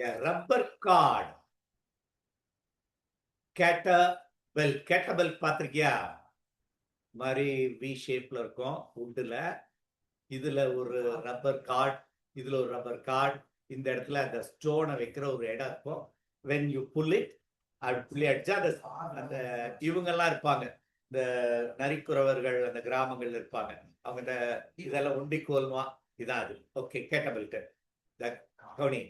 A rubber cord. கேட்டபெல் பார்த்திருக்கியா? மாதிரி we ஷேப்ல இருக்கும் உட்டுல. இதுல ஒரு ரப்பர் கார்ட், இதுல ஒரு ரப்பர் கார்ட். இந்த இடத்துல அந்த ஸ்டோனை வைக்கிற ஒரு இடம் இருக்கும். when you pull it, அப்படி புள்ளி அடிச்சா அந்த இவங்கெல்லாம் இருப்பாங்க, இந்த நரிக்குறவர்கள் அந்த கிராமங்கள்ல இருப்பாங்க. அவங்க இந்த இதெல்லாம் உண்டி கோல்மா இதான் அது. ஓகே, கேட்டபிள்ட்டு கவுனி.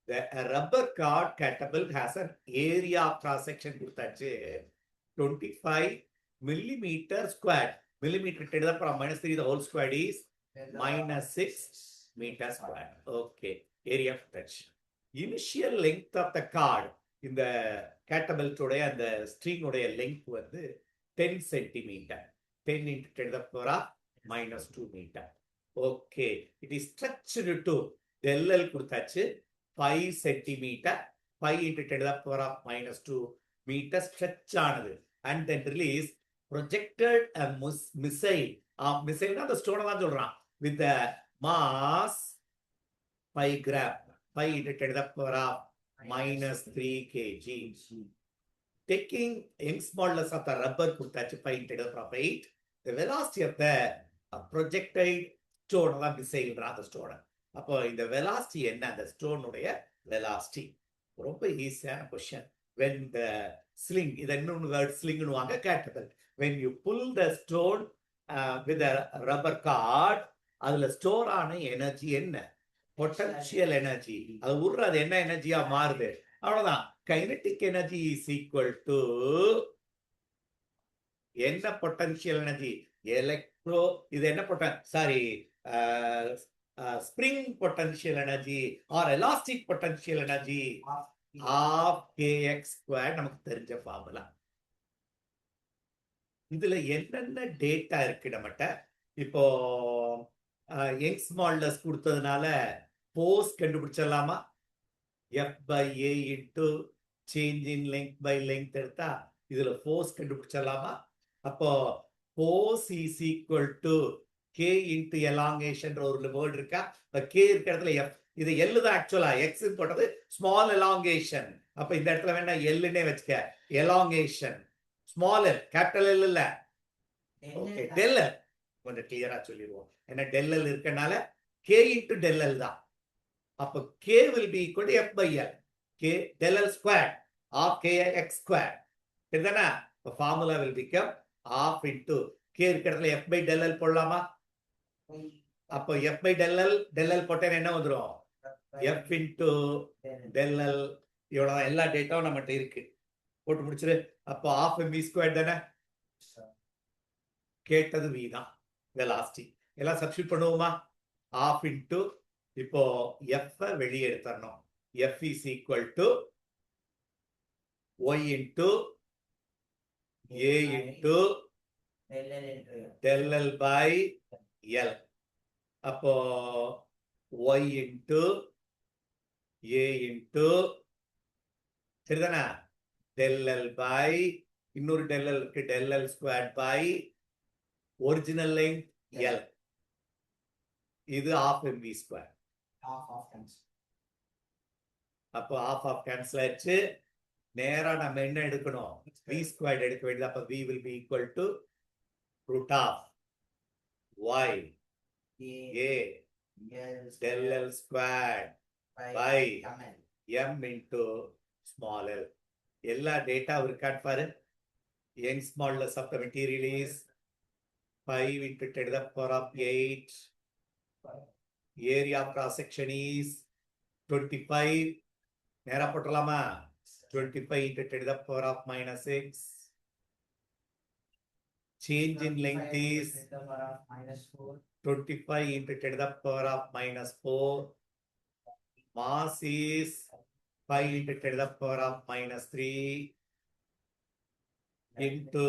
The rubber card catapult has an area of cross section கொடுத்தாச்சு 25 millimeter square. Millimeter to the power -3, the whole square is -6 meter square. Okay, area of touch. Initial length of the card in the catapult உடைய அந்த string உடைய length வந்து 10 centimeter. 10 into 10 to the power -2 meter. Okay, it is stretched to LL கொடுத்தாச்சு 5 centimeter. 5 into 10 to the power -2 meter stretch ஆனது. And then release projected a missile. Missile na the stone தான் சொல்றான். With the mass 5 gram. 5 into 10 to the power -3 kg. Taking Young's modulus of the rubber கொடுத்தாச்சு 5 into 10 to the power 8. The velocity of the projected stone தான் missile அந்த stone. அப்போ இந்த velocity என்ன? அந்த stone உடைய velocity. ரொம்ப ஈஸியான கொஸ்டின். When the sling, இது இன்னொரு word ஸ்லிங்னுவாங்க catapult. When you pull the stone with a rubber card, அதுல ஸ்டோர் ஆன எனர்ஜி என்ன? Potential energy. அது உருறது என்ன எனர்ஜியா மாறுது? அவ்வளவுதான். Kinetic energy is equal to என்ன பொட்டன்ஷியல் எனர்ஜி? எலக்ட்ரோ, இது என்ன spring potential energy or elastic potential energy half kx square நமக்கு தெரிஞ்ச ஃபார்முலா. இதுல என்னென்ன டேட்டா இருக்கு நம்மகிட்ட? இப்போ யங்ஸ் மாடுலஸ் கொடுத்ததுனால force கண்டுபிடிச்சிடலாமா? F by A into change in length by length எடுத்தா இதுல போர்ஸ் கண்டுபிடிச்சிடலாமா? அப்போ force is equal to K into elongation ஒரு வேர்டு இருக்கா? K இருக்கிற இடத்துல F. இது L தான் ஆக்சுவலா. X போட்டது ஸ்மால் எலாங்கேஷன். அப்ப இந்த இடத்துல வேணா Lனே வச்சுக்க. Elongation small L, capital L இல்ல. ஓகே, del L கொஞ்சம் கிளியரா சொல்லிடுவோம். ஏன்னா del L இருக்கனால K into del L தான். அப்ப K will be equal to F by L. K del L squared half KX squared. இதுதானே? அப்ப formula will become half into K இருக்கிற இடத்துல F by del L போடலாமா? அப்போ F by del L போட்டேன் என்ன வந்துடும்? F into del L. இவ்வளவுதான். எல்லா டேட்டாவும் நம்மகிட்ட இருக்கு. போட்டு முடிச்சிரு. அப்போ half mv squared தானே? கேட்டது v தான். வெலாசிட்டி எல்லாம் சப்ஸ்டிட்யூட் பண்ணுவோமா? half into இப்போ F வெளியே எடுத்துறணும். F is equal to y into A into del L by L. அப்போ y into A into சரிதானா? del L by இன்னொரு del L இருக்கு, del L squared by original length L. இது half mv square. அப்போ half cancel ஆயிடுச்சு. நேரா நம்ம என்ன எடுக்கணும்? v squared எடுக்க வேண்டியது. அப்ப v will be equal to root of y A del L squared by m into small l. எல்லா டேட்டா இருக்கான்னு பாரு. Young's modulus of the material is 5 into 10 to the power of 8. Area of cross section is 25. நேரா போட்டலாமா? 25 into 10 to the power of -6. Change in length is 25 into 10 to the power of -4. Mass is 5 into 10 to the power of -3 into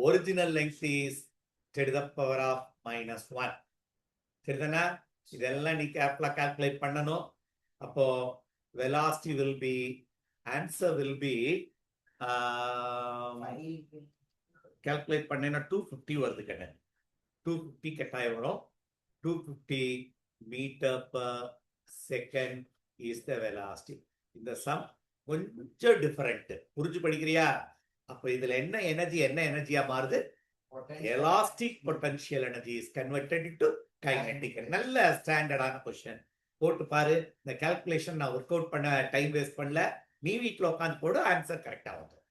original length is 10 to the power of -1. சரிதானா? இதெல்லாம் நீ calculate பண்ணணும். அப்போ velocity will be, answer will be calculate பண்ணேன்னா 250 வருது கண்ணு. 250 கட்டாயம் வரும். 250 meter per second is the velocity. இந்த sum கொஞ்சம் டிஃபரெண்ட். புரிஞ்சு படிக்கிறியா? அப்ப இதுல என்ன எனர்ஜியா மாறுது? Elastic potential energy is converted into kinetic. நல்ல ஸ்டாண்டர்டான கொஸ்டின். போட்டு பாரு. இந்த கால்குலேஷன் நான் ஒர்க் அவுட் பண்ண டைம் வேஸ்ட் பண்ணல. நீ வீட்ல உட்காந்து போடு, ஆன்சர் கரெக்டா வரும்.